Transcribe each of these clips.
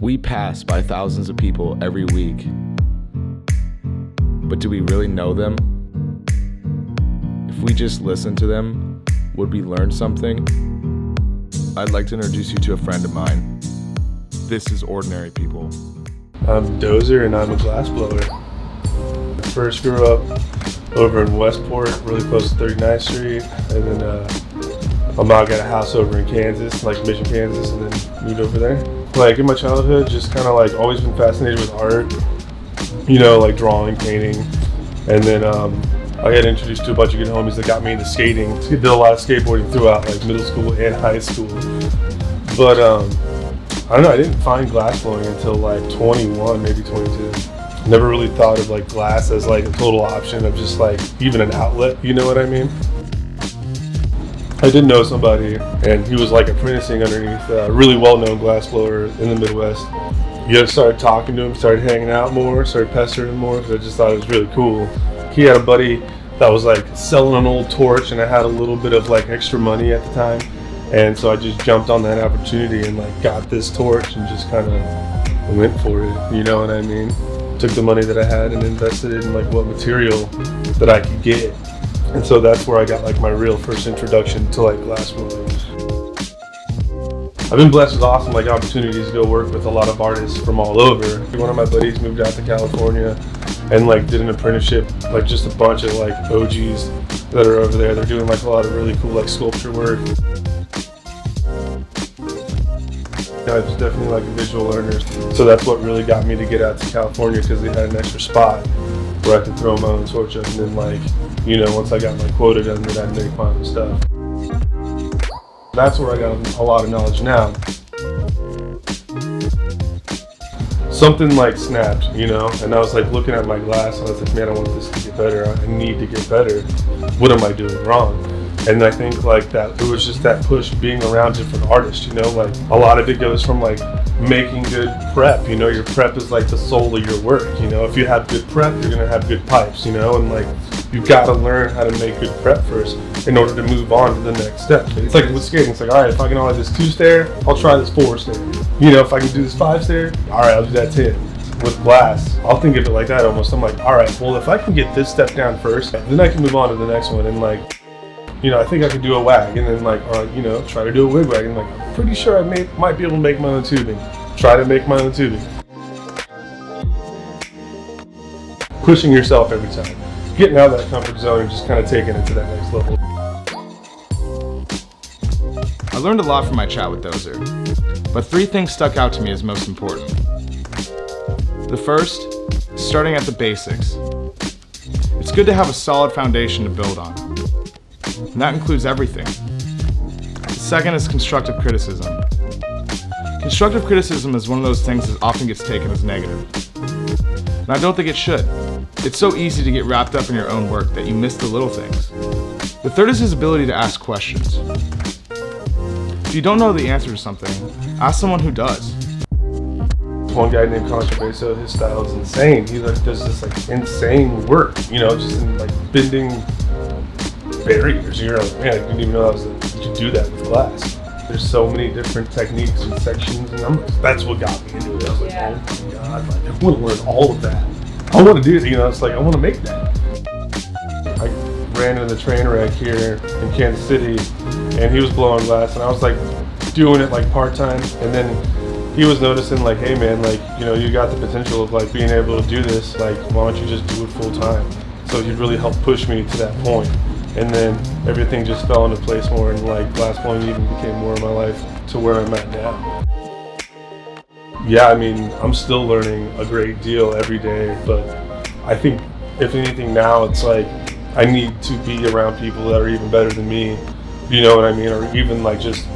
We pass by thousands of people every week, but do we really know them? If we just listen to them, would we learn something? I'd like to introduce you to a friend of mine. This is Ordinary People. I'm Dozer and I'm a glassblower. I first grew up over in Westport, really close to 39th Street, and then my mom got a house over in Kansas, like Mission, Kansas, and then moved over there. Like in my childhood, just kind of like always been fascinated with art, you know, like drawing, painting, and then I got introduced to a bunch of good homies that got me into skating. I did a lot of skateboarding throughout like middle school and high school, but I don't know, I didn't find glassblowing until like 21, maybe 22. Never really thought of like glass as like a total option of just like even an outlet, you know what I mean? I did know somebody, and he was like apprenticing underneath a really well-known glassblower in the Midwest. You started talking to him, started hanging out more, started pestering him more, because I just thought it was really cool. He had a buddy that was like selling an old torch, and I had a little bit of like extra money at the time, and so I just jumped on that opportunity and like got this torch and just kind of went for it, you know what I mean? Took the money that I had and invested it in like what material that I could get. And so that's where I got like my real first introduction to like glassblowing. I've been blessed with awesome like opportunities to go work with a lot of artists from all over. One of my buddies moved out to California and like did an apprenticeship, like just a bunch of like OGs that are over there. They're doing like a lot of really cool like sculpture work. I was definitely like a visual learner, so that's what really got me to get out to California, because they had an extra spot where I could throw my own torch up, and then like, you know, once I got my quota done, then I'd make my own stuff. That's where I got a lot of knowledge now. Something like snapped, you know, and I was like looking at my glass and I was like, man, I want this to get better. I need to get better. What am I doing wrong? And I think like that, it was just that push being around different artists, you know, like a lot of it goes from like making good prep, you know, your prep is like the soul of your work, you know, if you have good prep, you're gonna have good pipes, you know, and like you've got to learn how to make good prep first in order to move on to the next step. It's like with skating, it's like, all right, if I can only do this 2-stair, I'll try this 4-stair. You know, if I can do this 5-stair, all right, I'll do that 10. With glass, I'll think of it like that almost. I'm like, all right, well, if I can get this step down first, then I can move on to the next one. And like, you know, I think I could do a wag, and then like, you know, try to do a wig wag, and like, I'm pretty sure I might be able to make my own tubing. Try to make my own tubing. Pushing yourself every time. Getting out of that comfort zone and just kind of taking it to that next level. I learned a lot from my chat with Dozer, but 3 things stuck out to me as most important. The first, starting at the basics. It's good to have a solid foundation to build on, and that includes everything. The second is constructive criticism. Constructive criticism is one of those things that often gets taken as negative, and I don't think it should. It's so easy to get wrapped up in your own work that you miss the little things. The third is his ability to ask questions. If you don't know the answer to something, ask someone who does. One guy named Contrabeso, his style is insane. He like does this like insane work, you know, just in like bending barriers. You're like, man, I didn't even know you could do that with glass. There's so many different techniques and sections, and that's what got me into it. I was like, oh my god, like, I want to learn all of that. I want to do it, you know, it's like, I want to make that. I ran into the train wreck here in Kansas City, and he was blowing glass, and I was like doing it like part-time, and then he was noticing like, hey man, like, you know, you got the potential of like being able to do this, like, why don't you just do it full-time? So he really helped push me to that point. And then everything just fell into place more, and like glassblowing even became more of my life to where I'm at now. Yeah, I mean, I'm still learning a great deal every day, but I think if anything now, it's like I need to be around people that are even better than me, you know what I mean? Or even like just,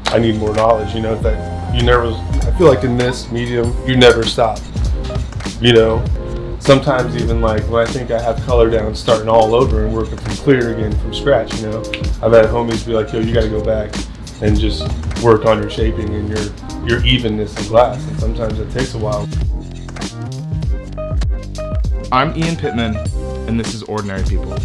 I need more knowledge, you know, that you never, I feel like in this medium, you never stop, you know? Sometimes even like when I think I have color down, starting all over and working from clear again from scratch, you know? I've had homies be like, yo, you gotta go back and just work on your shaping and your evenness in glass, and sometimes it takes a while. I'm Ian Pittman, and this is Ordinary People.